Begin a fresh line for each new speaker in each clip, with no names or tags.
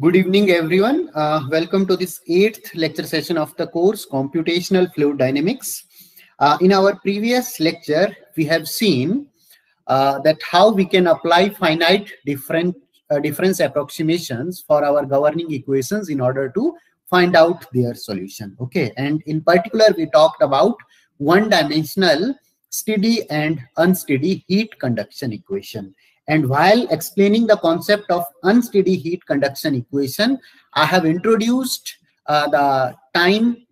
Good evening, everyone. Welcome to this 8th lecture session of the course Computational Fluid Dynamics. In our previous lecture, we have seen that how we can apply finite difference approximations for our governing equations in order to find out their solution. Okay, and in particular, we talked about one-dimensional steady and unsteady heat conduction equation. And while explaining the concept of unsteady heat conduction equation, I have introduced the time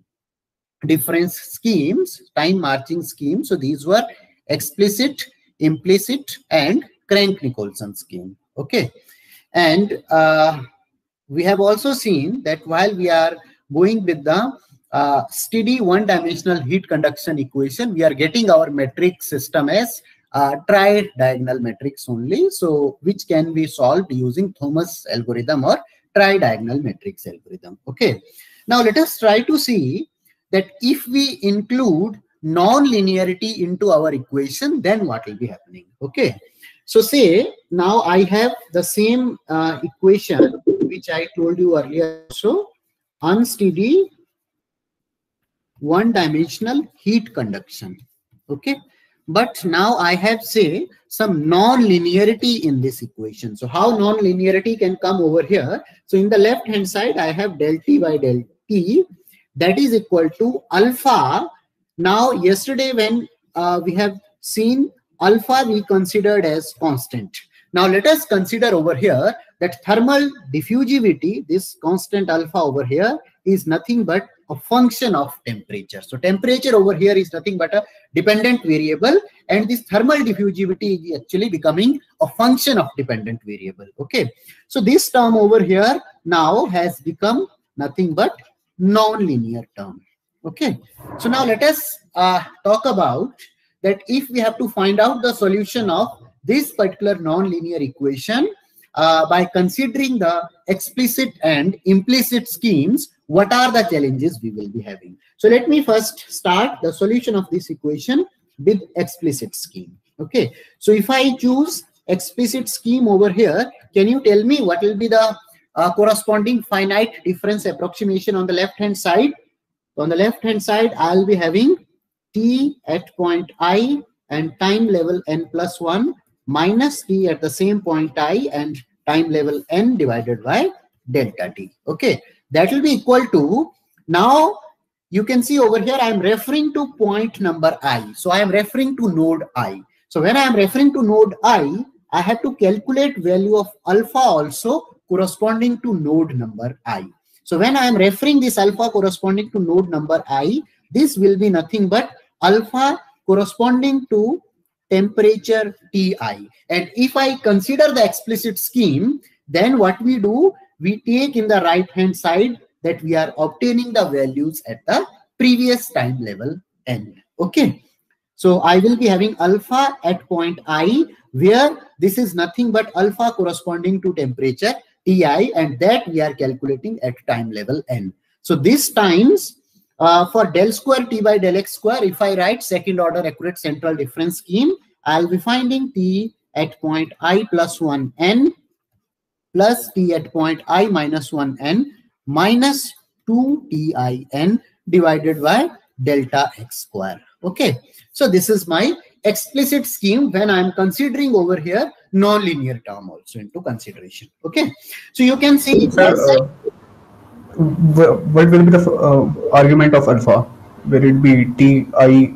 difference schemes, time marching schemes. So these were explicit, implicit, and Crank-Nicolson scheme. Okay, and we have also seen that while we are going with the steady one-dimensional heat conduction equation, we are getting our metric system as tri-diagonal matrix only, so which can be solved using Thomas algorithm or tri-diagonal matrix algorithm. Okay, now let us try to see that if we include non-linearity into our equation, then what will be happening. Okay, so say now I have the same equation which I told you earlier. So unsteady one-dimensional heat conduction. Okay, but now I have, say, some non-linearity in this equation. So how non-linearity can come over here? So in the left hand side, I have del T by del T, that is equal to alpha. Now yesterday when we have seen alpha, we considered as constant. Now let us consider over here that thermal diffusivity, this constant alpha over here, is nothing but a function of temperature. So temperature over here is nothing but a dependent variable, and this thermal diffusivity is actually becoming a function of dependent variable. Okay, so this term over here now has become nothing but non-linear term. Okay, so now let us talk about that if we have to find out the solution of this particular non-linear equation by considering the explicit and implicit schemes, what are the challenges we will be having? So let me first start the solution of this equation with explicit scheme. Okay, so if I choose explicit scheme over here, can you tell me what will be the corresponding finite difference approximation on the left hand side? On the left hand side, I'll be having t at point I and time level n plus 1 minus t at the same point I and time level n divided by delta t. Okay, that will be equal to, now you can see over here I am referring to point number I. So I am referring to node I. So when I am referring to node I have to calculate value of alpha also corresponding to node number I. So when I am referring this alpha corresponding to node number I, this will be nothing but alpha corresponding to temperature Ti. And if I consider the explicit scheme, then what we do, we take in the right hand side that we are obtaining the values at the previous time level n. Okay, so I will be having alpha at point I, where this is nothing but alpha corresponding to temperature Ti, and that we are calculating at time level n. So this times for del square T by del x square, if I write second order accurate central difference scheme, I'll be finding T at point I plus 1 n plus T at point I minus 1 n minus 2 Ti n divided by delta x square. Okay, so this is my explicit scheme when I'm considering over here non-linear term also into consideration. Okay, so you can see
Sir, what will be the argument of alpha? Will it be T, I,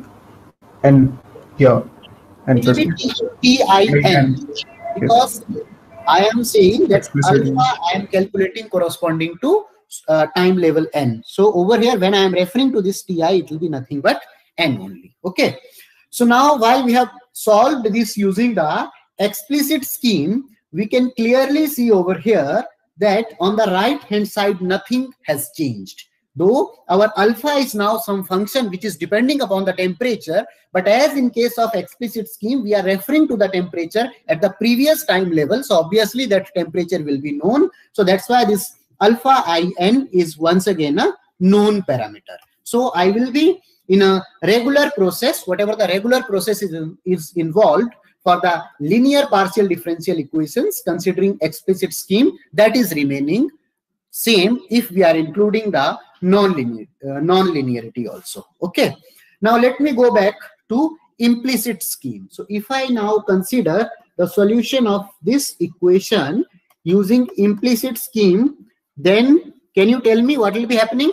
N here? And
it will be T, I, N, because I am saying that alpha I am calculating corresponding to time level n. So over here when I am referring to this Ti, it will be nothing but n only. Okay, so now while we have solved this using the explicit scheme, we can clearly see over here that on the right hand side nothing has changed, though our alpha is now some function which is depending upon the temperature, but as in case of explicit scheme we are referring to the temperature at the previous time level, so obviously that temperature will be known. So that's why this alpha in is once again a known parameter. So I will be in a regular process, whatever the regular process is involved for the linear partial differential equations considering explicit scheme, that is remaining. same if we are including the non-linearity also. Okay. Now let me go back to implicit scheme. So if I now consider the solution of this equation using implicit scheme, then can you tell me what will be happening?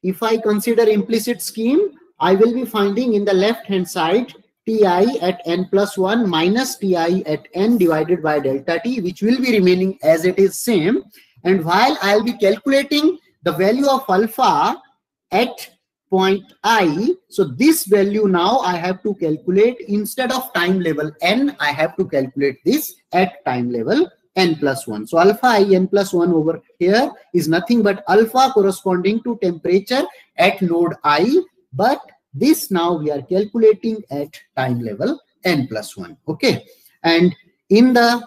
If I consider implicit scheme, I will be finding in the left hand side Ti at n plus 1 minus Ti at n divided by delta t, which will be remaining as it is same. And while I'll be calculating the value of alpha at point I, so this value now I have to calculate instead of time level n, I have to calculate this at time level n plus 1. So alpha I n plus 1 over here is nothing but alpha corresponding to temperature at node I, but this now we are calculating at time level n plus 1. Okay. And in the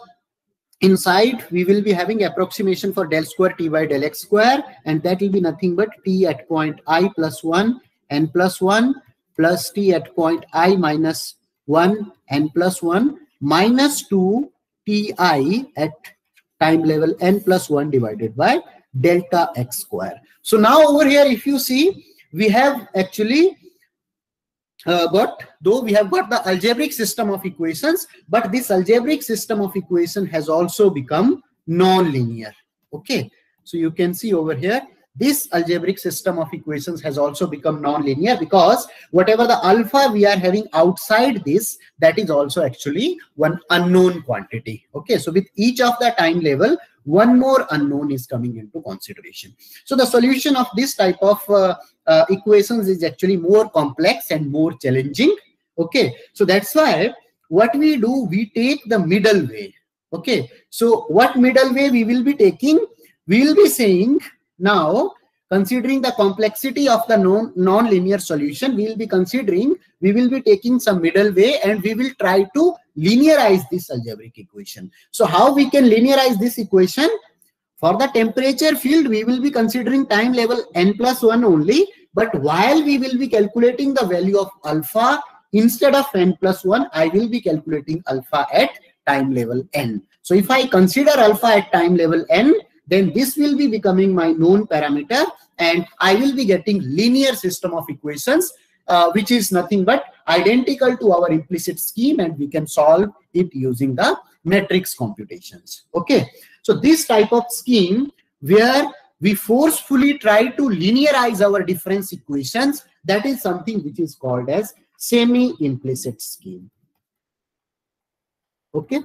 inside, we will be having approximation for del square T by del x square, and that will be nothing but T at point I plus 1 n plus 1 plus T at point I minus 1 n plus 1 minus 2 Ti at time level n plus 1 divided by delta x square. So now over here, if you see, we have actually we have got the algebraic system of equations, but this algebraic system of equation has also become non-linear. Okay, so you can see over here, this algebraic system of equations has also become non-linear, because whatever the alpha we are having outside this, that is also actually one unknown quantity. Okay, so with each of the time level, one more unknown is coming into consideration. So the solution of this type of equations is actually more complex and more challenging. Okay, so that's why what we do, we take the middle way. Okay, so what middle way we will be taking? We will be saying, now considering the complexity of the non-linear solution, we will be taking some middle way, and we will try to linearize this algebraic equation. So how we can linearize this equation? For the temperature field, we will be considering time level n plus 1 only, but while we will be calculating the value of alpha, instead of n plus 1, I will be calculating alpha at time level n. So if I consider alpha at time level n, then this will be becoming my known parameter, and I will be getting linear system of equations, which is nothing but identical to our implicit scheme, and we can solve it using the matrix computations. Okay, so this type of scheme where we forcefully try to linearize our difference equations, that is something which is called as semi-implicit scheme. Okay,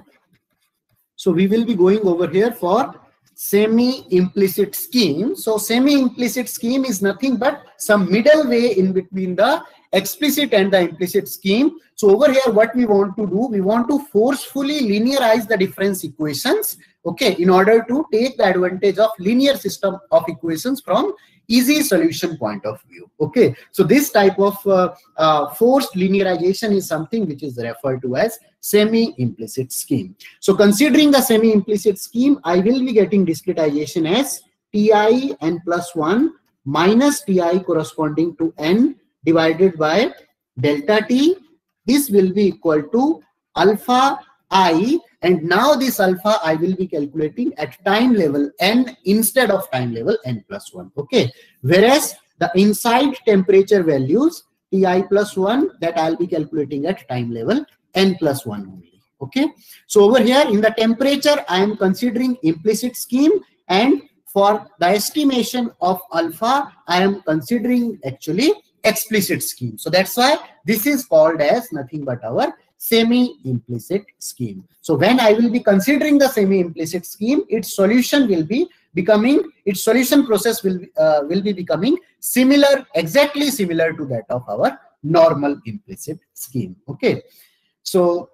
so we will be going over here for semi-implicit scheme. So semi-implicit scheme is nothing but some middle way in between the explicit and the implicit scheme. So over here, what we want to do, we want to forcefully linearize the difference equations, okay, in order to take the advantage of linear system of equations from easy solution point of view. Okay, so this type of forced linearization is something which is referred to as semi-implicit scheme. So considering the semi-implicit scheme, I will be getting discretization as Ti n plus 1 minus Ti corresponding to n divided by delta t. This will be equal to alpha I, and now this alpha I will be calculating at time level n instead of time level n plus 1. Okay, whereas the inside temperature values Ti plus 1, that I'll be calculating at time level n plus 1 only. Okay, so over here in the temperature, I am considering implicit scheme, and for the estimation of alpha, I am considering actually explicit scheme. So that's why this is called as nothing but our semi-implicit scheme. So when I will be considering the semi-implicit scheme, its solution will be becoming, its solution process will be becoming similar, exactly similar to that of our normal implicit scheme. Okay, so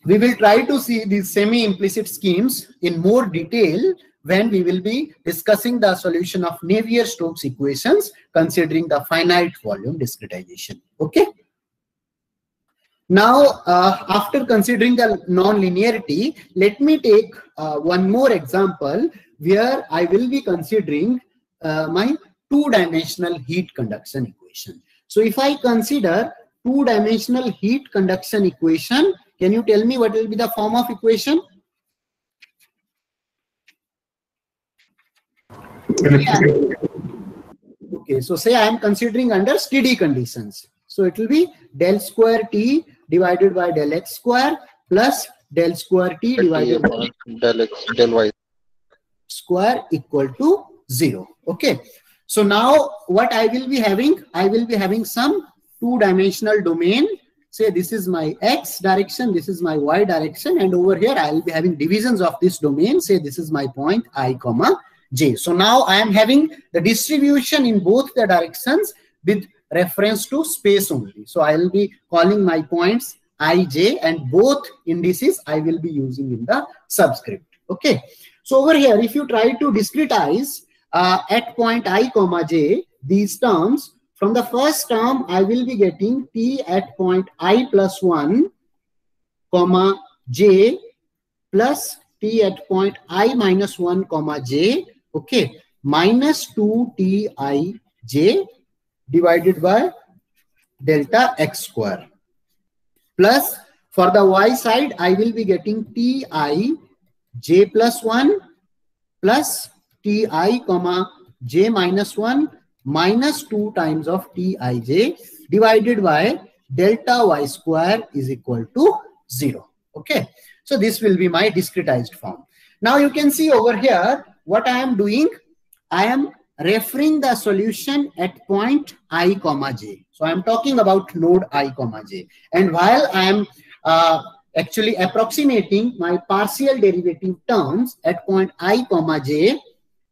we will try to see these semi-implicit schemes in more detail when we will be discussing the solution of Navier-Stokes equations considering the finite volume discretization. Okay. Now, after considering the non-linearity, let me take one more example where I will be considering my two-dimensional heat conduction equation. So if I consider two-dimensional heat conduction equation, can you tell me what will be the form of equation? Okay, so say I am considering under steady conditions. So it will be del square t divided by del x square plus del square t divided by
del x del y
square equal to 0. Okay. So now what I will be having? I will be having some two-dimensional domain. Say this is my x direction, this is my y direction, and over here I will be having divisions of this domain. Say this is my point I comma j. So now I am having the distribution in both the directions with reference to space only. So I will be calling my points I, j, and both indices I will be using in the subscript. Okay. So over here, if you try to discretize at point I comma j these terms, from the first term I will be getting t at point I plus 1 comma j plus t at point I minus 1 comma j, okay, minus 2 ti j divided by delta x square, plus for the y side I will be getting ti j plus 1 plus ti comma j minus 1 minus 2 times of tij divided by delta y square is equal to 0. Okay. So this will be my discretized form. Now you can see over here what I am doing. I am referring the solution at point I comma j. So I am talking about node I comma j. And while I am actually approximating my partial derivative terms at point I comma j,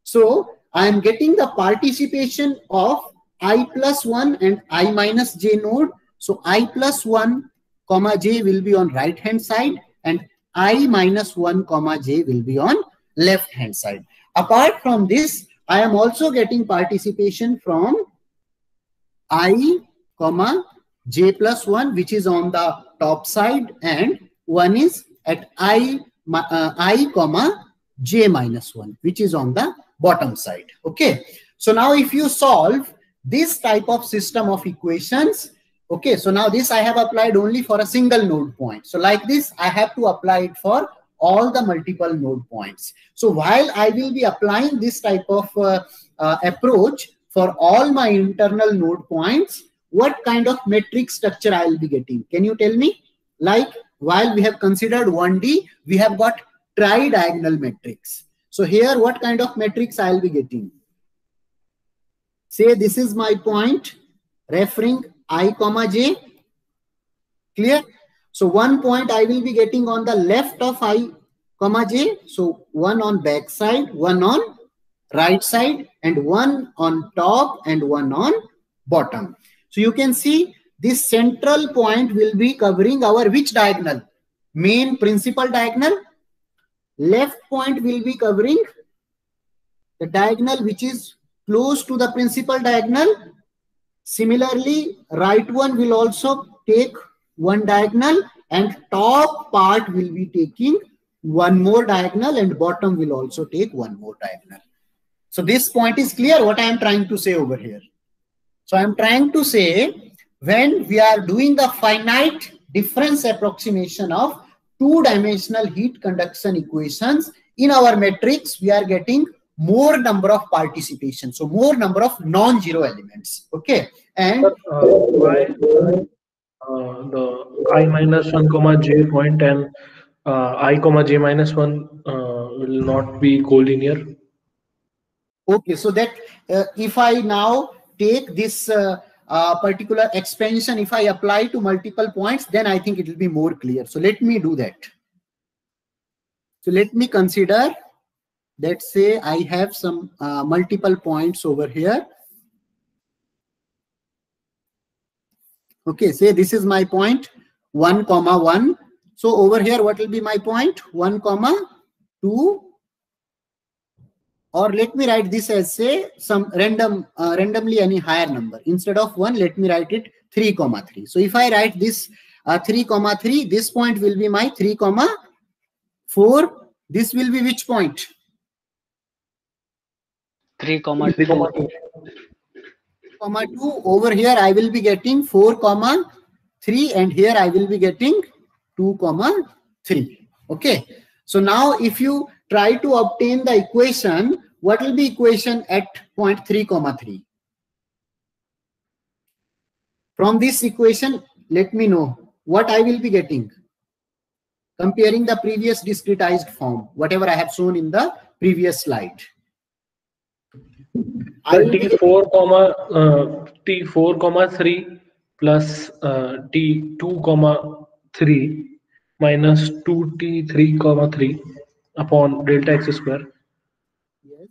so I am getting the participation of I plus 1 and I minus j node. So I plus 1 comma j will be on right hand side and I minus 1 comma j will be on left hand side. Apart from this, I am also getting participation from I comma j plus 1, which is on the top side, and 1 is at I comma j minus 1, which is on the bottom side. Okay. So now if you solve this type of system of equations, okay, so now this I have applied only for a single node point. So like this, I have to apply it for all the multiple node points. So while I will be applying this type of approach for all my internal node points, what kind of metric structure I will be getting? Can you tell me? Like while we have considered 1D, we have got tri-diagonal matrix. So here, what kind of matrix I will be getting? Say this is my point referring I comma j. Clear? So one point I will be getting on the left of I comma j. So one on back side, one on right side, and one on top and one on bottom. So you can see this central point will be covering our which diagonal? Main principal diagonal. Left point will be covering the diagonal which is close to the principal diagonal. Similarly, right one will also take one diagonal, and top part will be taking one more diagonal, and bottom will also take one more diagonal. So this point is clear what I am trying to say over here. So I am trying to say when we are doing the finite difference approximation of two-dimensional heat conduction equations in our matrix, we are getting more number of participation, so more number of non-zero elements. Okay, and
why the I minus 1 comma j point and I comma j minus 1 will not be collinear?
Okay, so that if I now take this particular expansion, if I apply to multiple points, then I think it will be more clear. So let me do that. So let me consider, let's say I have some multiple points over here. Okay, say this is my point 1 comma 1. So over here, what will be my point? 1 comma 2. Or let me write this as say some randomly any higher number. Instead of 1, let me write it 3 comma 3. So if I write this 3 comma 3, this point will be my 3 comma 4. This will be which point?
3 comma 2.
Comma 2. Over here I will be getting 4 comma 3, and here I will be getting 2 comma 3. Okay. So now if you try to obtain the equation what will be equation at point 3,3? From this equation, let me know what I will be getting. Comparing the previous discretized form, whatever I have shown in the previous slide.
T4, 3 plus T2, 3 minus 2T3, 3 upon delta x square.
Yes.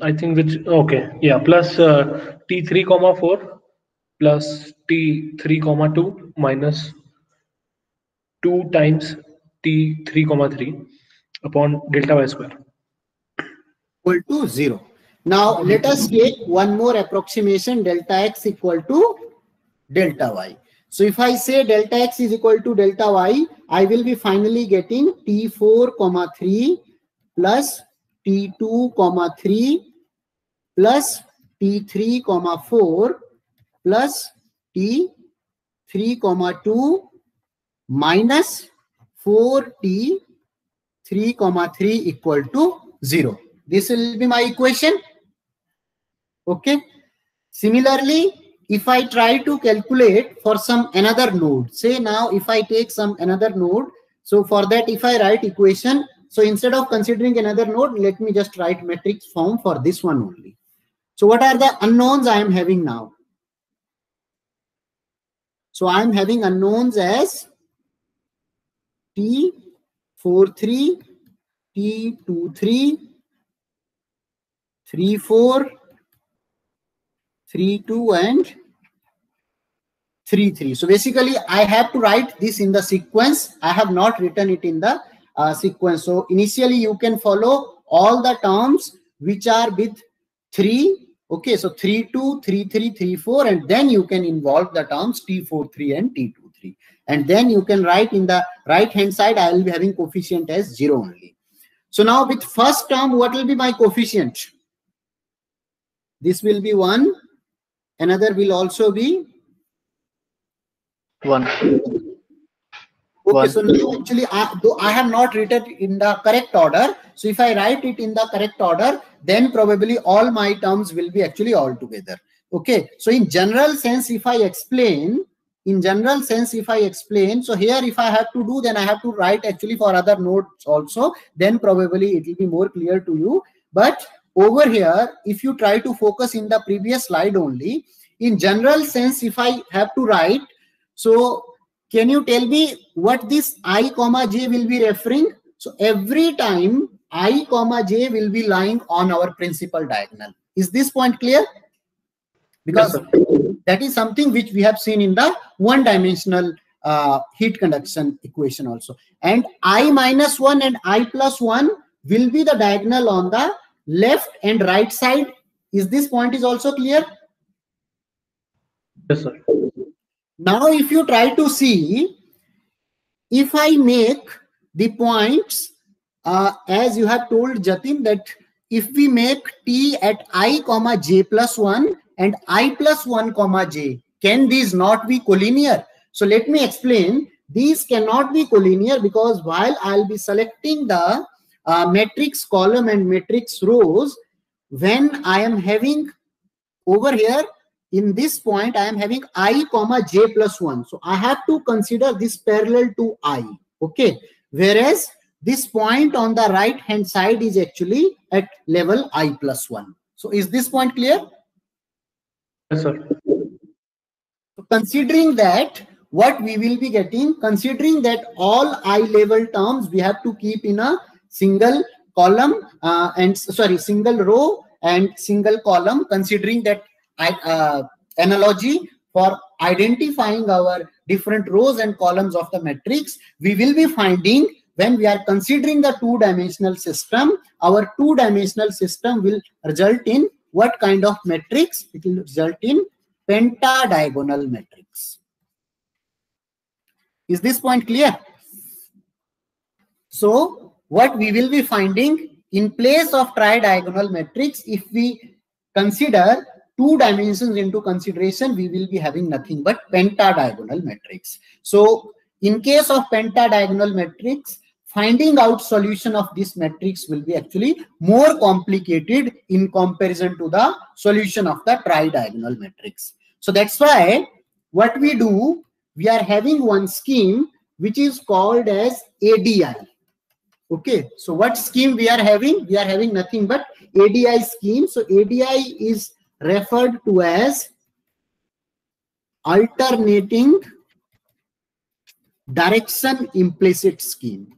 I think which, okay, yeah, plus T3, 4 plus T3, 2 minus 2 times T3, 3 upon delta y square.
Equal to 0. Now let us take one more approximation, delta x equal to delta y. So if I say delta x is equal to delta y, I will be finally getting T4, 3 plus T2, 3 plus T3, 4 plus T3, 2 minus 4T3, 3 equal to 0. This will be my equation. Okay. Similarly, if I try to calculate for some another node, say now if I take some another node, so for that if I write equation, so instead of considering another node, let me just write matrix form for this one only. So what are the unknowns I am having now? So I am having unknowns as T43, T23, 34, 32 and 33. So basically I have to write this in the sequence. I have not written it in the sequence. So initially you can follow all the terms which are with 3. Okay, so 32, 33, 34, and then you can involve the terms T43 and T23. And then you can write in the right hand side, I will be having coefficient as 0 only. So now with first term, what will be my coefficient? This will be 1. Another will also be
1.
Okay,
1.
so now actually, though I have not written it in the correct order. So if I write it in the correct order, then probably all my terms will be actually all together. Okay, so in general sense, if I explain, so here if I have to do, then I have to write actually for other nodes also, then probably it will be more clear to you. But over here, if you try to focus in the previous slide only, in general sense, if I have to write, so can you tell me what this I, j will be referring? So every time I, j will be lying on our principal diagonal. Is this point clear? Because that is something which we have seen in the one-dimensional heat conduction equation also. And I minus 1 and I plus 1 will be the diagonal on the left and right side. Is this point is also clear?
Yes, sir.
Now, if you try to see, if I make the points, as you have told Jatin, that if we make T at I, j plus 1 and I plus 1, j, can these not be collinear? So let me explain. These cannot be collinear because while I'll be selecting the matrix column and matrix rows, when I am having over here, in this point, I am having I, j plus 1. So I have to consider this parallel to I. Okay. Whereas this point on the right hand side is actually at level I plus 1. So is this point clear?
Yes, sir.
So considering that, what we will be getting, considering that all I level terms we have to keep in a single column single row and single column, considering that analogy for identifying our different rows and columns of the matrix, we will be finding when we are considering the two-dimensional system, our two-dimensional system will result in what kind of matrix? It will result in pentadiagonal matrix. Is this point clear? So what we will be finding in place of tridiagonal matrix, if we consider two dimensions into consideration, we will be having nothing but pentadiagonal matrix. So in case of pentadiagonal matrix, finding out solution of this matrix will be actually more complicated in comparison to the solution of the tri-diagonal matrix. So that's why what we do, we are having one scheme which is called as ADI. Okay, so what scheme we are having? We are having nothing but ADI scheme. So ADI is referred to as alternating direction implicit scheme.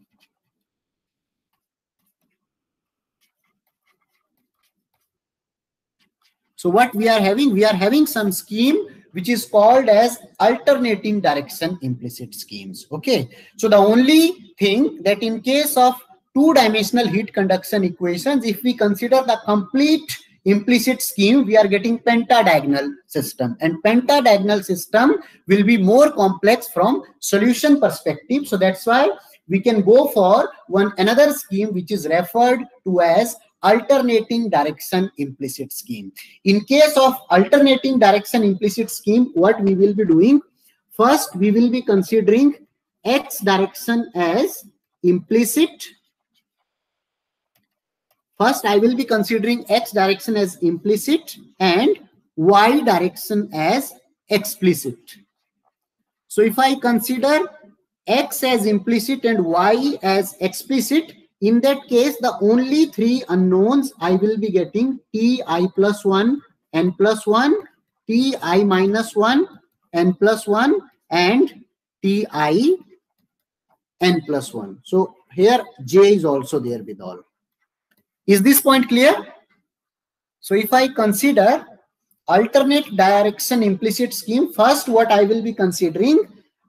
So what we are having some scheme which is called as alternating direction implicit schemes. Okay, so the only thing that in case of two-dimensional heat conduction equations, if we consider the complete implicit scheme, we are getting pentadiagonal system, and pentadiagonal system will be more complex from solution perspective. So that's why we can go for another scheme which is referred to as alternating direction implicit scheme. In case of alternating direction implicit scheme, what we will be doing, first we will be considering x direction as implicit. First I will be considering x direction as implicit and y direction as explicit. So if I consider x as implicit and y as explicit, in that case, the only three unknowns I will be getting ti plus 1, n plus 1, ti minus 1, n plus 1, and ti n plus 1. So here j is also there with all. Is this point clear? So if I consider alternate direction implicit scheme, first what I will be considering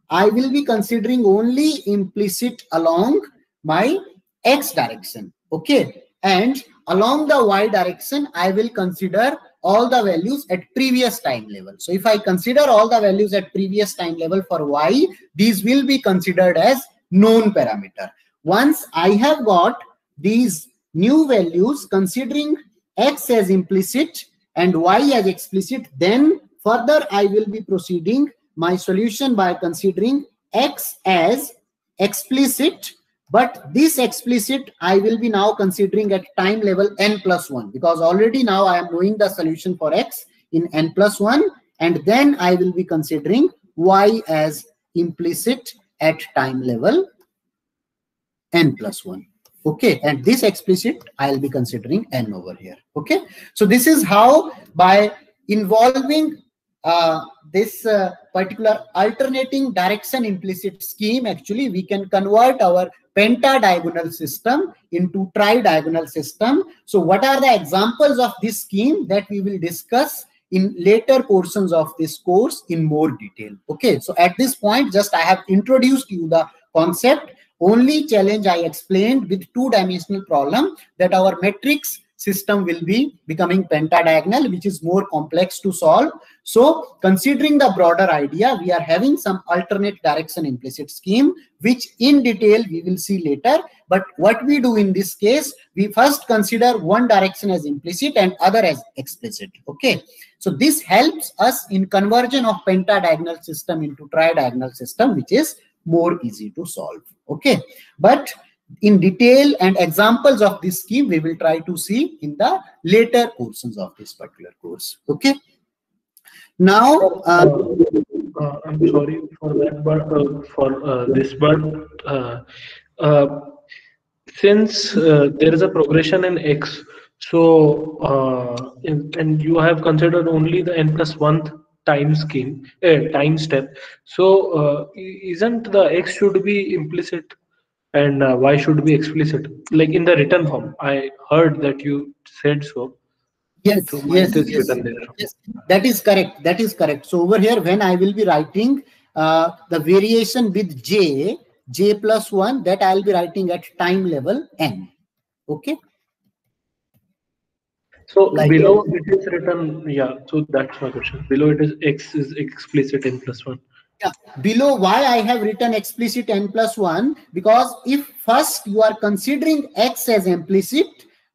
only implicit along my x direction. Okay, and along the y direction I will consider all the values at previous time level. So if I consider all the values at previous time level for y, these will be considered as known parameter. Once I have got these new values considering x as implicit and y as explicit, then further I will be proceeding my solution by considering x as explicit. But this explicit I will be now considering at time level n plus 1, because already now I am knowing the solution for x in n plus 1, and then I will be considering y as implicit at time level n plus 1. Okay, and this explicit I will be considering n over here. Okay, so this is how, by involving this particular alternating direction implicit scheme, actually we can convert our pentadiagonal system into tri-diagonal system. So what are the examples of this scheme that we will discuss in later portions of this course in more detail. Okay, so at this point just I have introduced you the concept. Only challenge I explained with two-dimensional problem that our matrix system will be becoming pentadiagonal, which is more complex to solve. So considering the broader idea, we are having some alternate direction implicit scheme, which in detail we will see later. But what we do in this case, we first consider one direction as implicit and other as explicit. Okay, so this helps us in conversion of pentadiagonal system into tri-diagonal system, which is more easy to solve. Okay, but in detail and examples of this scheme we will try to see in the later portions of this particular course. Okay, now
I'm sorry for that, but since there is a progression in x, so and you have considered only the n plus 1th time scheme, time step. So isn't the x should be implicit and y should be explicit, like in the written form? I heard that you said so.
Yes,
So
yes,
it is
yes,
written there.
yes, that is correct. That is correct. So over here, when I will be writing the variation with j plus 1, that I will be writing at time level n. Okay.
So
Like
below it is written, yeah. So that's my question. Below it is x is explicit n plus 1.
yeah, below why I have written explicit n plus 1, because if first you are considering x as implicit,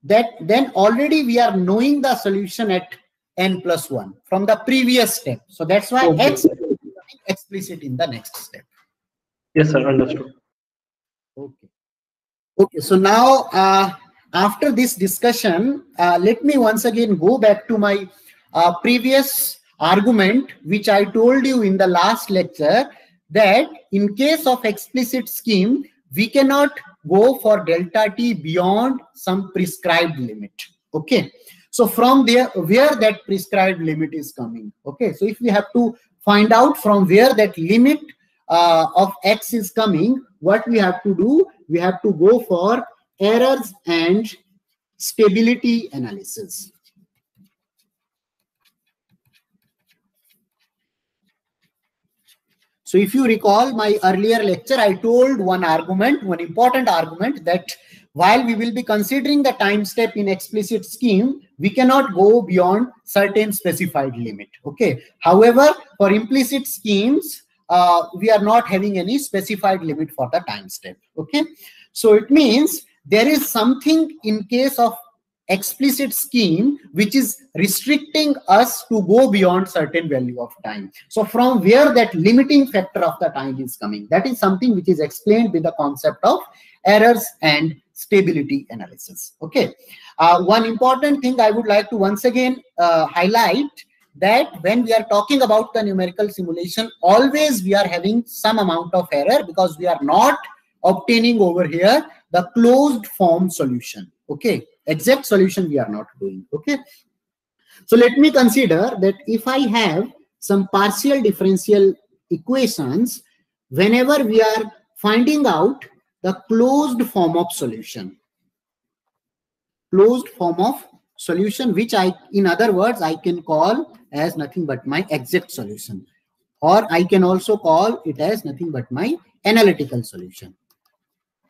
that then already we are knowing the solution at n plus 1 from the previous step. So that's why
Okay.
x is becoming explicit in the next step.
Yes, sir. Understood.
Okay. Okay, so now after this discussion, let me once again go back to my previous argument, which I told you in the last lecture, that in case of explicit scheme, we cannot go for delta t beyond some prescribed limit. Okay, so from there, where that prescribed limit is coming. Okay, so if we have to find out from where that limit of x is coming, what we have to do, we have to go for errors and stability analysis. So if you recall my earlier lecture, I told one argument, one important argument, that while we will be considering the time step in explicit scheme, we cannot go beyond certain specified limit. Okay. However, for implicit schemes, we are not having any specified limit for the time step. Okay. So it means there is something in case of explicit scheme which is restricting us to go beyond certain value of time. So from where that limiting factor of the time is coming, that is something which is explained with the concept of errors and stability analysis. Okay. One important thing I would like to once again highlight, that when we are talking about the numerical simulation, always we are having some amount of error, because we are not obtaining over here the closed form solution. Okay, exact solution we are not doing. Okay, so let me consider that if I have some partial differential equations, whenever we are finding out the closed form of solution, which in other words I can call as nothing but my exact solution, or I can also call it as nothing but my analytical solution.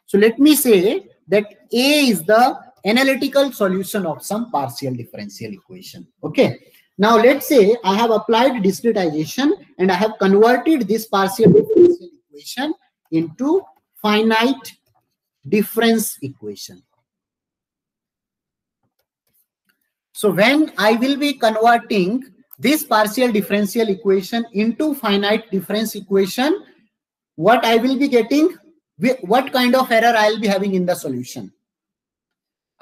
So let me say that A is the analytical solution of some partial differential equation. Okay. Now let's say I have applied discretization and I have converted this partial differential equation into finite difference equation. So when I will be converting this partial differential equation into finite difference equation, what I will be getting, what kind of error I will be having in the solution?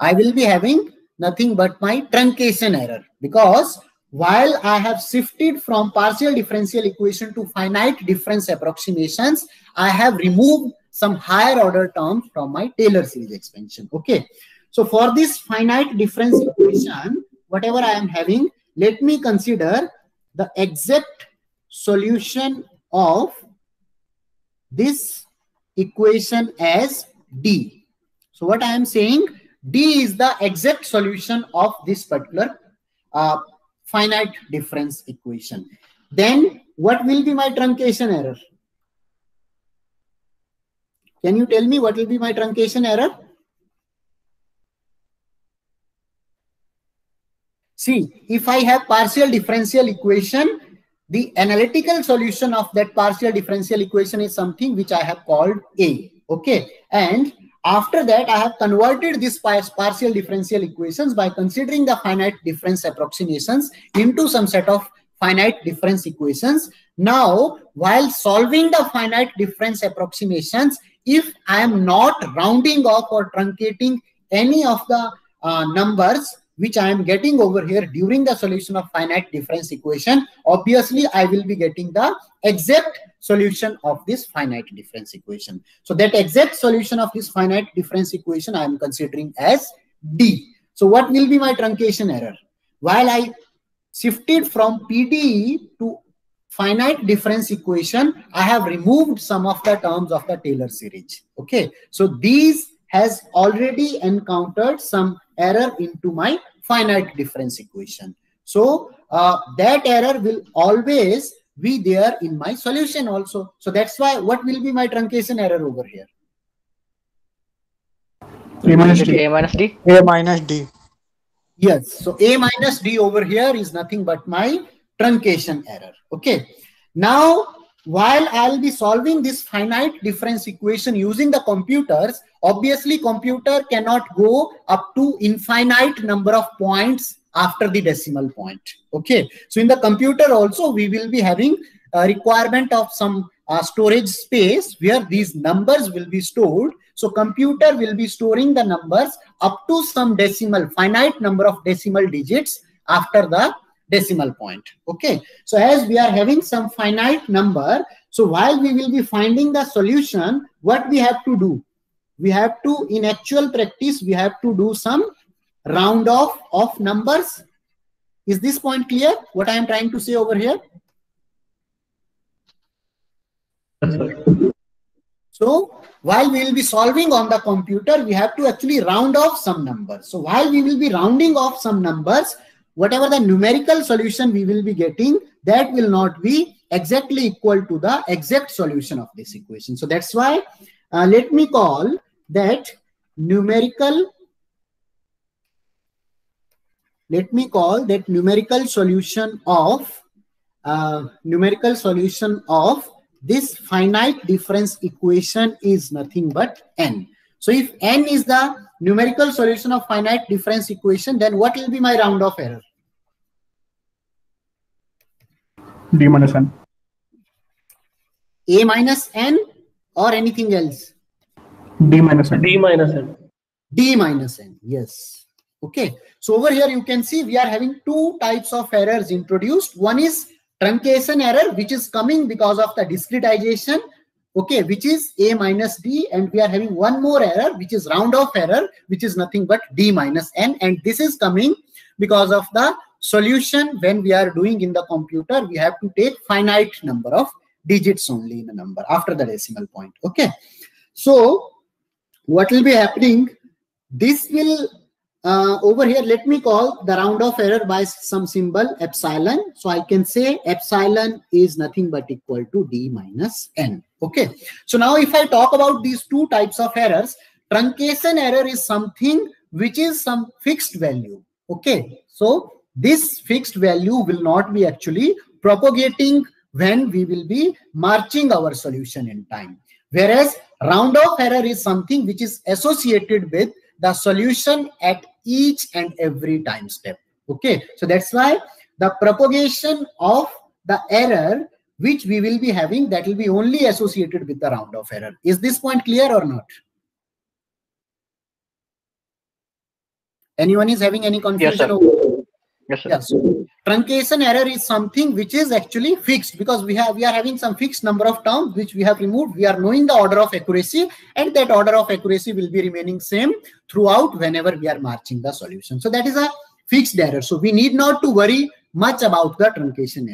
I will be having nothing but my truncation error, because while I have shifted from partial differential equation to finite difference approximations, I have removed some higher order terms from my Taylor series expansion. Okay. So for this finite difference equation, whatever I am having, let me consider the exact solution of this equation as D. So what I am saying, D is the exact solution of this particular finite difference equation. Then what will be my truncation error? Can you tell me what will be my truncation error? See, if I have partial differential equation, the analytical solution of that partial differential equation is something which I have called A. Okay. And after that, I have converted this partial differential equations by considering the finite difference approximations into some set of finite difference equations. Now, while solving the finite difference approximations, if I am not rounding off or truncating any of the numbers which I am getting over here during the solution of finite difference equation, obviously I will be getting the exact solution of this finite difference equation. So that exact solution of this finite difference equation I am considering as D. So what will be my truncation error? While I shifted from PDE to finite difference equation, I have removed some of the terms of the Taylor series. Okay. So these has already encountered some error into my finite difference equation. So that error will always be there in my solution also. So that's why what will be my truncation error over here?
A minus D.
A minus D.
A minus D.
Yes. So A minus D over here is nothing but my truncation error. Okay. Now, while I'll be solving this finite difference equation using the computers, obviously computer cannot go up to infinite number of points after the decimal point. Okay. So in the computer also, we will be having a requirement of some storage space where these numbers will be stored. So computer will be storing the numbers up to some decimal, finite number of decimal digits after the decimal point. Okay, so as we are having some finite number, so while we will be finding the solution, what we have to do? We have to, in actual practice, we have to do some round off of numbers. Is this point clear? What I am trying to say over here?
Yes, sir.
So while we will be solving on the computer, we have to actually round off some numbers. So while we will be rounding off some numbers, whatever the numerical solution we will be getting, that will not be exactly equal to the exact solution of this equation. So that's why let me call that numerical solution of this finite difference equation is nothing but n. So if n is the numerical solution of finite difference equation, then what will be my round off error?
D minus n.
A minus n or anything else?
D minus n.
D minus n.
D minus n, yes. Okay, so over here you can see we are having two types of errors introduced. One is truncation error, which is coming because of the discretization, okay, which is A minus D, and we are having one more error, which is round off error, which is nothing but D minus n, and this is coming because of the solution. When we are doing in the computer, we have to take finite number of digits only in a number after the decimal point. Okay, so what will be happening? This will over here, let me call the round off error by some symbol epsilon. So I can say epsilon is nothing but equal to D minus n. Okay, so now if I talk about these two types of errors, truncation error is something which is some fixed value. Okay, so this fixed value will not be actually propagating when we will be marching our solution in time. Whereas round off error is something which is associated with the solution at each and every time step. Okay, so that's why the propagation of the error which we will be having, that will be only associated with the round off error. Is this point clear or not? Anyone is having any confusion?
Yes, sir.
Yes. So truncation error is something which is actually fixed, because we are having some fixed number of terms which we have removed. We are knowing the order of accuracy, and that order of accuracy will be remaining same throughout whenever we are marching the solution. So that is a fixed error. So we need not to worry much about the truncation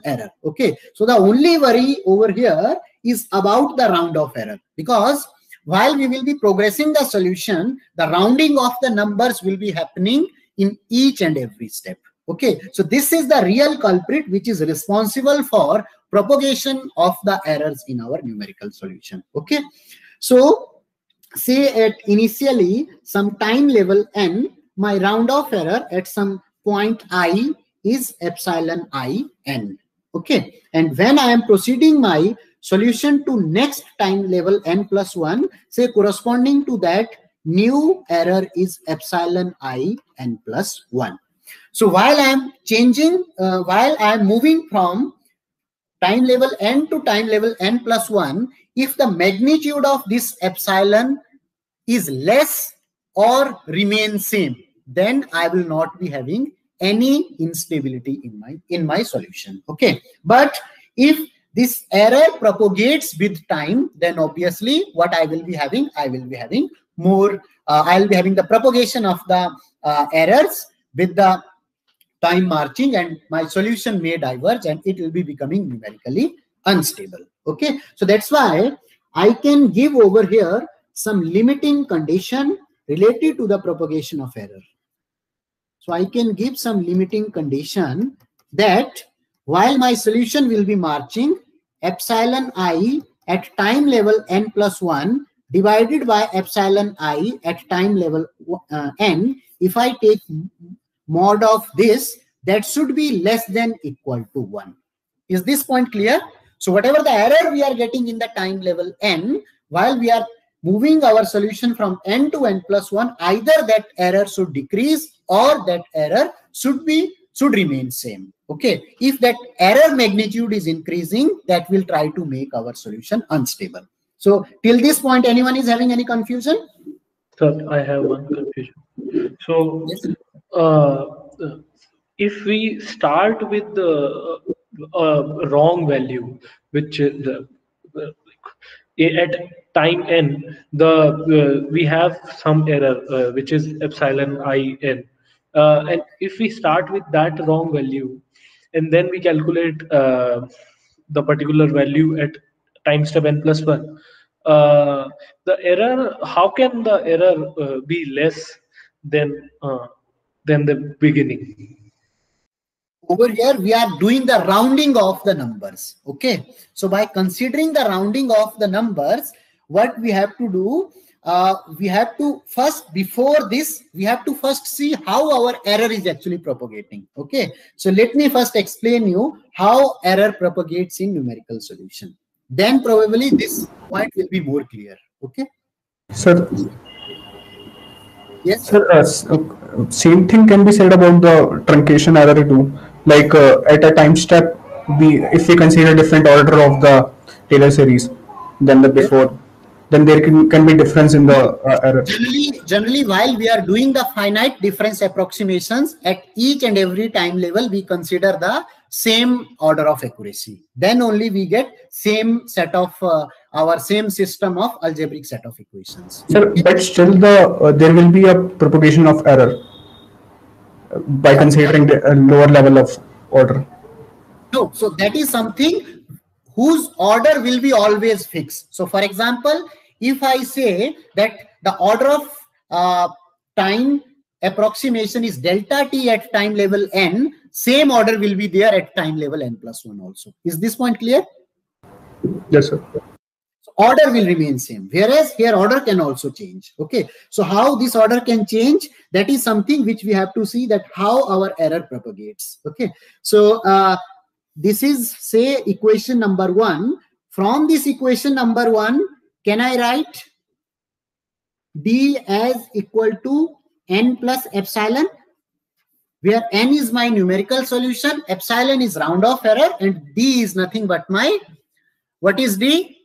error. Okay. So the only worry over here is about the round off error, because while we will be progressing the solution, the rounding of the numbers will be happening in each and every step. Okay, so this is the real culprit which is responsible for propagation of the errors in our numerical solution. Okay, so say at initially some time level n, my round off error at some point I is epsilon I n. Okay, and when I am proceeding my solution to next time level n plus 1, say corresponding to that new error is epsilon I n plus 1. So while I am changing, while I am moving from time level n to time level n plus 1, if the magnitude of this epsilon is less or remains same, then I will not be having any instability in my solution. Okay, but if this error propagates with time, then obviously what I will be having, more, I'll be having the propagation of the errors with the time marching, and my solution may diverge and it will be becoming numerically unstable. Okay, so that's why I can give over here some limiting condition related to the propagation of error. So I can give some limiting condition that while my solution will be marching, epsilon I at time level n plus 1 divided by epsilon I at time level n, if I take mod of this, that should be less than equal to 1. Is this point clear? So whatever the error we are getting in the time level n, while we are moving our solution from n to n plus 1, either that error should decrease or that error should remain same. Okay, if that error magnitude is increasing, that will try to make our solution unstable. So till this point, anyone is having any confusion?
Sir, I have one confusion. So,
Yes.
if we start with the wrong value, which is at time n, we have some error which is epsilon I n, and if we start with that wrong value, and then we calculate the particular value at time step n plus 1, the error, how can the error be less than the beginning?
Over here, we are doing the rounding of the numbers. Okay. So by considering the rounding of the numbers, what we have to do, we have to first, before this, we have to first see how our error is actually propagating. Okay. So let me first explain you how error propagates in numerical solution. Then probably this point will be more clear. Okay.
Sir,
Yes.
sir, same thing can be said about the truncation error too. Like at a time step, if we consider different order of the Taylor series than the before, then there can be difference in the error.
Generally, while we are doing the finite difference approximations at each and every time level, we consider the same order of accuracy. Then only we get same set of our same system of algebraic set of equations.
Sir, but still there will be a propagation of error by considering the lower level of order.
No, so that is something whose order will be always fixed. So for example, if I say that the order of time approximation is delta t at time level n, same order will be there at time level n plus 1 also. Is this point clear?
Yes, sir.
So order will remain same, whereas here order can also change. Okay, so how this order can change, that is something which we have to see, that how our error propagates. Okay, so this is, say, equation number 1. From this equation number 1, can I write d as equal to n plus epsilon, where n is my numerical solution, epsilon is round off error, and d is nothing but my, what is d?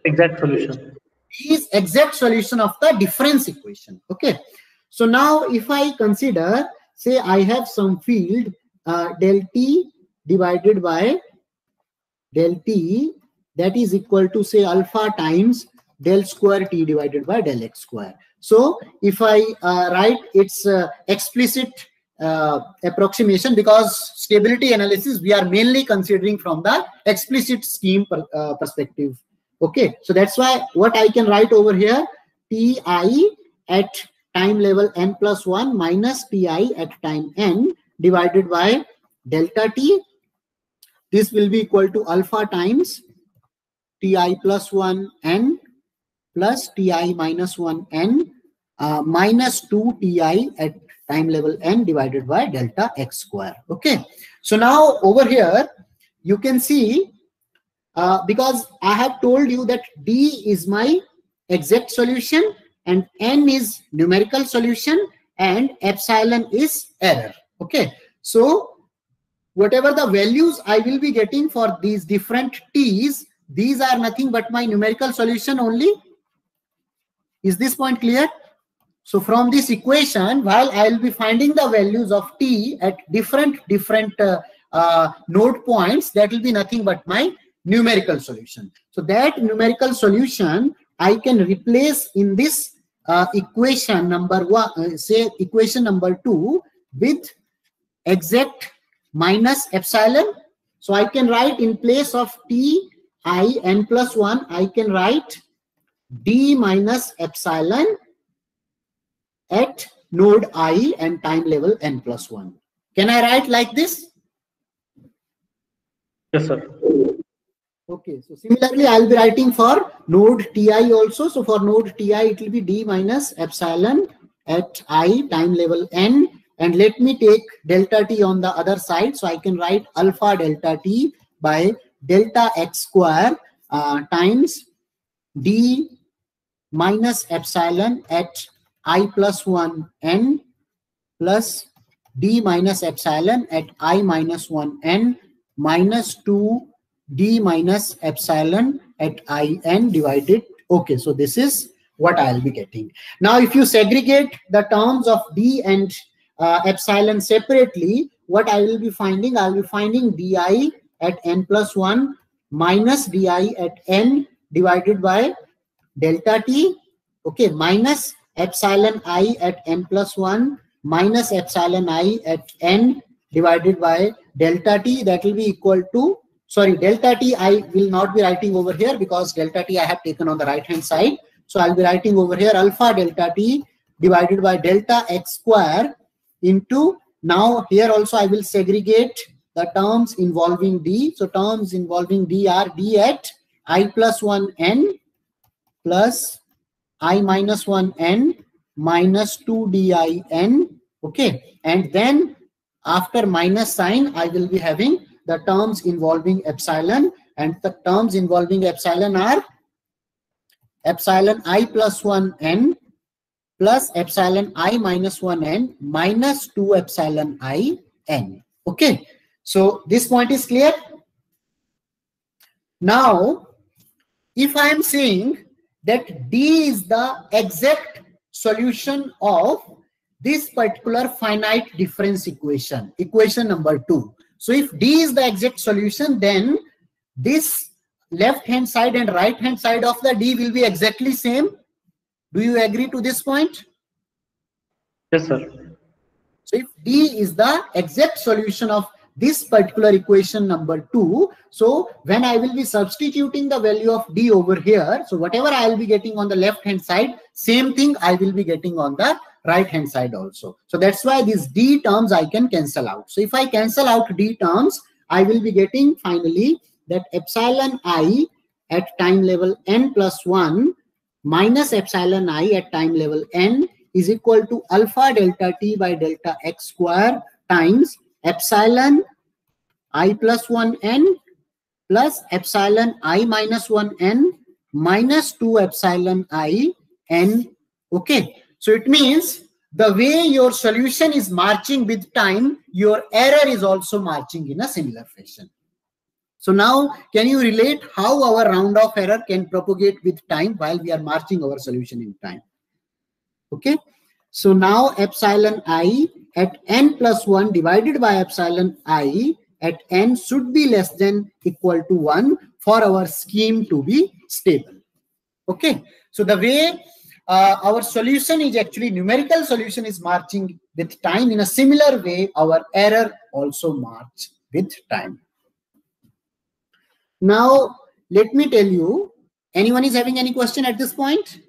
Exact solution.
D is exact solution of the difference equation. Okay, so now if I consider, say I have some field del t divided by del t, that is equal to, say, alpha times del square t divided by del x square. So if I write its explicit approximation, because stability analysis we are mainly considering from the explicit scheme perspective. Okay, so that's why what I can write over here, ti at time level n plus 1 minus ti at time n divided by delta t. This will be equal to alpha times ti plus 1 n plus ti minus 1 n minus 2 ti at time level n divided by delta x square. Okay, so now over here you can see, because I have told you that d is my exact solution and n is numerical solution and epsilon is error. Okay, so whatever the values I will be getting for these different t's, these are nothing but my numerical solution only. Is this point clear? So from this equation, while I will be finding the values of t at different node points, that will be nothing but my numerical solution. So that numerical solution I can replace in this equation number 1, say equation number 2, with exact minus epsilon. So I can write in place of t I n plus 1, I can write d minus epsilon at node I and time level n plus 1. Can I write like this?
Yes, sir.
Okay, so similarly I'll be writing for node ti also. So for node ti it will be d minus epsilon at I time level n, and let me take delta t on the other side, so I can write alpha delta t by delta x square times d minus epsilon at I plus 1 n plus d minus epsilon at I minus 1 n minus 2 d minus epsilon at in divided. Okay, so this is what I'll be getting. Now, if you segregate the terms of d and epsilon separately, what I will be finding? I will be finding di at n plus 1 minus di at n divided by delta t. Okay, minus epsilon I at n plus 1 minus epsilon I at n divided by delta t. That will be equal to, sorry, delta t I will not be writing over here because delta t I have taken on the right hand side. So I'll be writing over here alpha delta t divided by delta x square into, now here also I will segregate the terms involving d. So terms involving d are d at I plus 1 n plus I minus 1 n minus 2 di n. Okay, and then after minus sign I will be having the terms involving epsilon, and the terms involving epsilon are epsilon I plus 1 n plus epsilon I minus 1 n minus 2 epsilon I n. Okay, so this point is clear. Now, if I am saying that D is the exact solution of this particular finite difference equation, equation number 2. So if D is the exact solution, then this left hand side and right hand side of the D will be exactly same. Do you agree to this point?
Yes, sir.
So if D is the exact solution of this particular equation number 2, so when I will be substituting the value of D over here, so whatever I will be getting on the left hand side, same thing I will be getting on the right hand side also. So that's why these D terms I can cancel out. So if I cancel out D terms, I will be getting finally that epsilon I at time level n plus 1 minus epsilon I at time level n is equal to alpha delta t by delta x square times epsilon I plus 1 n plus epsilon I minus 1 n minus 2 epsilon I n. Okay, so it means the way your solution is marching with time, your error is also marching in a similar fashion. So now, can you relate how our round off error can propagate with time while we are marching our solution in time? Okay, so now epsilon I at n plus 1 divided by epsilon I at n should be less than equal to 1 for our scheme to be stable. Okay, so the way our solution is actually, numerical solution is marching with time, in a similar way our error also march with time. Now let me tell you, anyone is having any question at this point?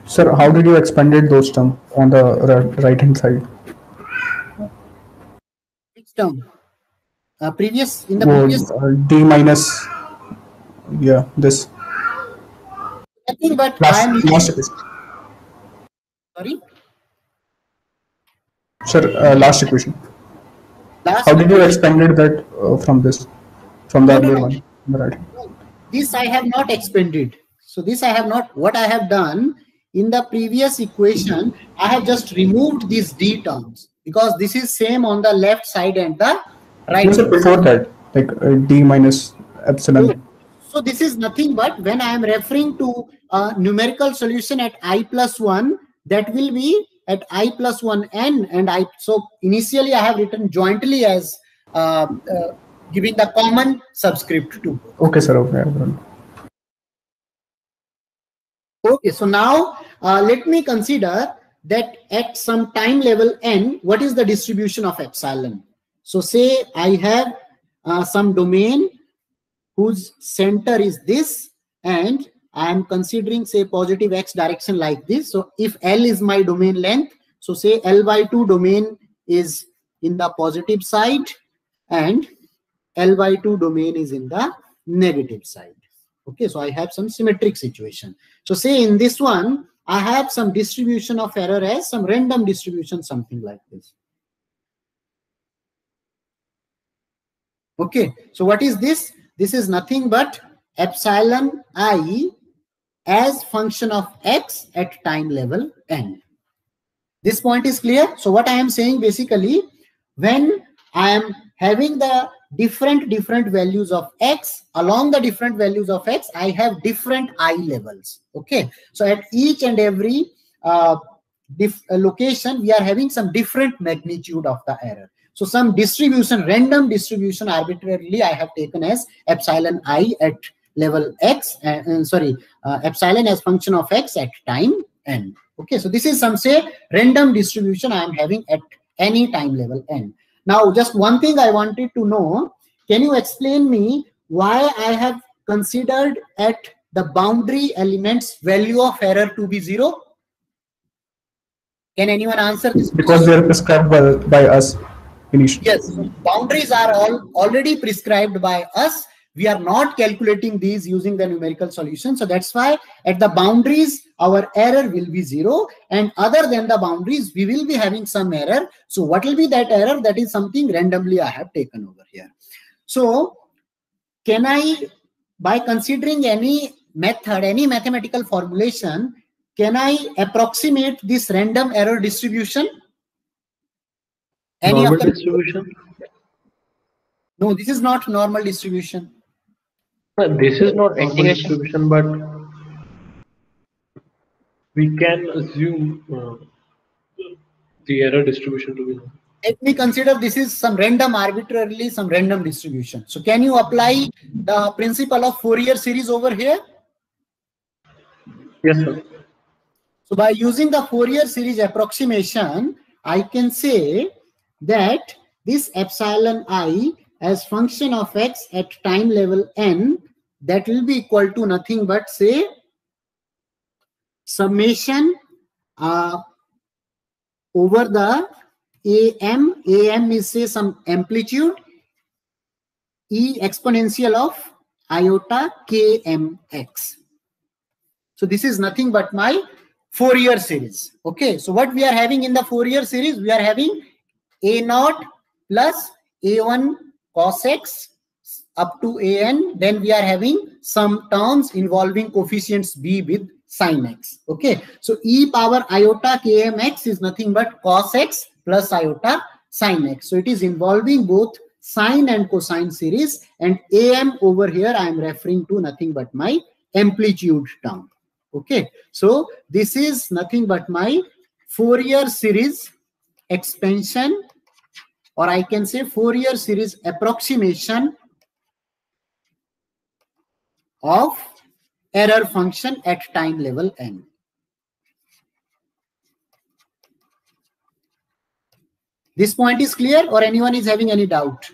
Sir, how did you expanded those terms on the right hand side?
Which term? Previous, in the
Oh,
previous,
D minus, yeah, this
nothing but I am
last equation.
sorry.
Sir, last equation.
Last
How did you expanded that from this, from the earlier one? Right.
This I have not expanded. So this I have not, what I have done in the previous equation, I have just removed these D terms because this is same on the left side and the right.
No, sir, before that, like D minus epsilon.
So this is nothing but when I am referring to a numerical solution at I plus 1, that will be at I plus 1 n, and I, so initially I have written jointly as giving the common subscript 2.
Okay, sir. Okay.
Okay, so now let me consider that at some time level n, what is the distribution of epsilon? So say I have some domain whose center is this, and I am considering say positive x direction like this. So if L is my domain length, so say L by 2 domain is in the positive side and L by 2 domain is in the negative side. Okay, so I have some symmetric situation. So say in this one, I have some distribution of error as some random distribution, something like this. Okay, so what is this? This is nothing but epsilon I as function of x at time level n. This point is clear. So what I am saying basically, when I am having the different values of x. Along the different values of x, I have different I levels. Okay, so at each and every location, we are having some different magnitude of the error. So some distribution, random distribution, arbitrarily I have taken as epsilon I at level x, epsilon as function of x at time n. Okay, so this is some say random distribution I am having at any time level n. Now, just one thing I wanted to know, can you explain me why I have considered at the boundary elements value of error to be 0? Can anyone answer this?
Because they are prescribed by us initially.
Yes, boundaries are already prescribed by us. We are not calculating these using the numerical solution. So that's why at the boundaries, our error will be 0. And other than the boundaries, we will be having some error. So what will be that error? That is something randomly I have taken over here. So can I, by considering any method, any mathematical formulation, can I approximate this random error distribution? Any
normal
of the
distribution?
No, this is not normal distribution.
This is not normal distribution, but we can assume the error distribution to be normal.
Let me consider this is some random, arbitrarily some random distribution. So can you apply the principle of Fourier series over here?
Yes, sir.
So by using the Fourier series approximation, I can say that this epsilon I as function of x at time level n, that will be equal to nothing but say summation over the am is say some amplitude e exponential of iota kmx. So this is nothing but my Fourier series. Okay, so what we are having in the Fourier series, we are having a0 plus a1 cos x up to an, then we are having some terms involving coefficients b with sin x. Okay, so e power iota kmx is nothing but cos x plus iota sin x. So it is involving both sine and cosine series, and am over here I am referring to nothing but my amplitude term. Okay, so this is nothing but my Fourier series expansion, or I can say Fourier series approximation of error function at time level n. This point is clear, or anyone is having any doubt?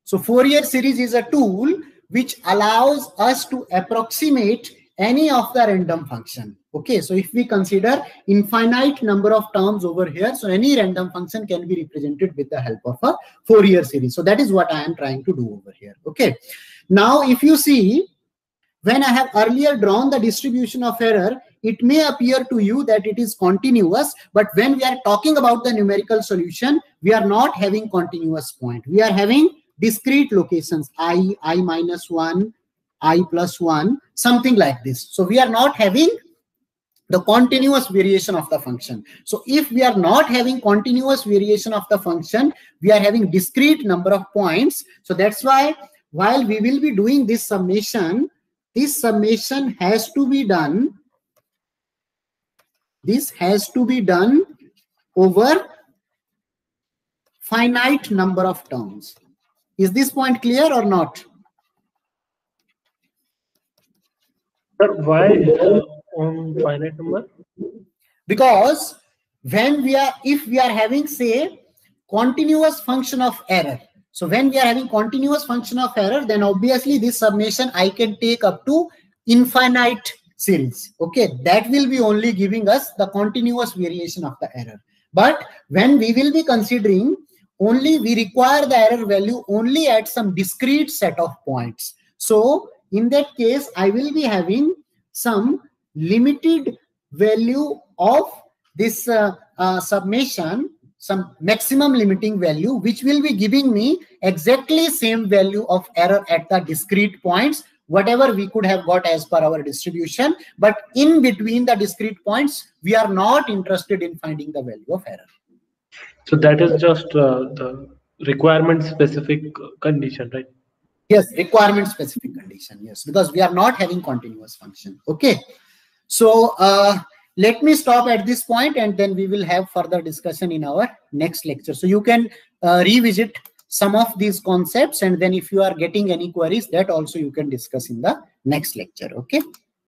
So Fourier series is a tool which allows us to approximate any of the random function. Okay, so if we consider infinite number of terms over here, so any random function can be represented with the help of a Fourier series. So that is what I am trying to do over here. Okay, now if you see, when I have earlier drawn the distribution of error, it may appear to you that it is continuous, but when we are talking about the numerical solution, we are not having continuous point. We are having discrete locations, I minus 1, I plus 1, something like this. So we are not having the continuous variation of the function. So if we are not having continuous variation of the function, we are having discrete number of points. So that's why while we will be doing this summation has to be done. This has to be done over finite number of terms. Is this point clear or not?
Sir, why on finite number?
Because when if we are having say continuous function of error. So when we are having continuous function of error, then obviously this summation I can take up to infinite series. Okay, that will be only giving us the continuous variation of the error. But when we will be considering only, we require the error value only at some discrete set of points. So in that case, I will be having some limited value of this summation, some maximum limiting value, which will be giving me exactly same value of error at the discrete points, whatever we could have got as per our distribution. But in between the discrete points, we are not interested in finding the value of error.
So that is just the requirement specific condition, right?
Yes, requirement specific condition. Yes, because we are not having continuous function. Okay. So let me stop at this point, and then we will have further discussion in our next lecture. So you can revisit some of these concepts, and then if you are getting any queries, that also you can discuss in the next lecture. Okay.